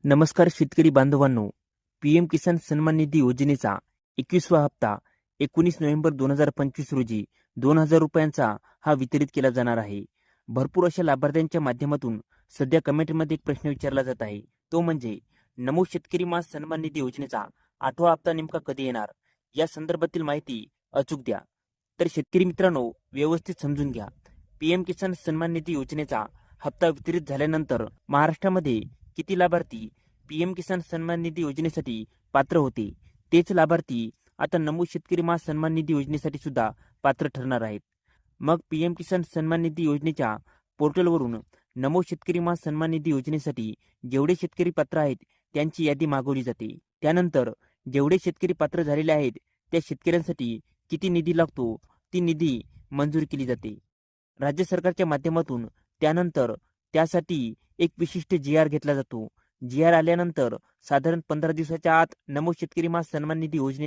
नमस्कार शेतकरी बांधवांनो, पीएम किसान सन्मान निधी योजनेचा 21वा हप्ता 19 नोव्हेंबर 2025 रोजी 2,000 रुपयांचा हा वितरित केला जाणार आहे. भरपूर अशा लाभार्थ्यांच्या माध्यमातून सध्या कमेंटमध्ये एक प्रश्न विचारला जात आहे. तो म्हणजे नमो शेतकरी मास सन्मान निधी योजनेचा 8वा हप्ता नेमका कधी येणार? या संदर्भातील माहिती अचूक द्या. तर शेतकरी मित्रांनो, व्यवस्थित समजून घ्या. पीएम किसान सन्मान निधी योजनेचा हप्ता वितरित झाल्यानंतर महाराष्ट्रामध्ये किती लाभार्थी पीएम किसान सन्मान निधी योजनेसाठी पात्र होते, तेच लाभार्थी आता नमो शेतकरी सन्मान निधी योजनेसाठी सुद्धा पात्र ठरणार आहेत. मग पीएम किसान सन्मान निधी योजनेच्या पोर्टलवरून नमो शेतकरी सन्मान निधी योजनेसाठी जेवढे शेतकरी पात्र आहेत त्यांची यादी मागवली जाते. त्यानंतर जेवढे शेतकरी पात्र झालेले आहेत त्या शेतकऱ्यांसाठी किती निधी लागतो ती निधी मंजूर केली जाते राज्य सरकारच्या माध्यमातून. त्यानंतर त्यासाठी एक विशिष्ट जी.आर. घेतला जातो. जी.आर. आल्यानंतर साधारण 15 दिवसाच्या आत नमो शेतकरी सन्मान निधी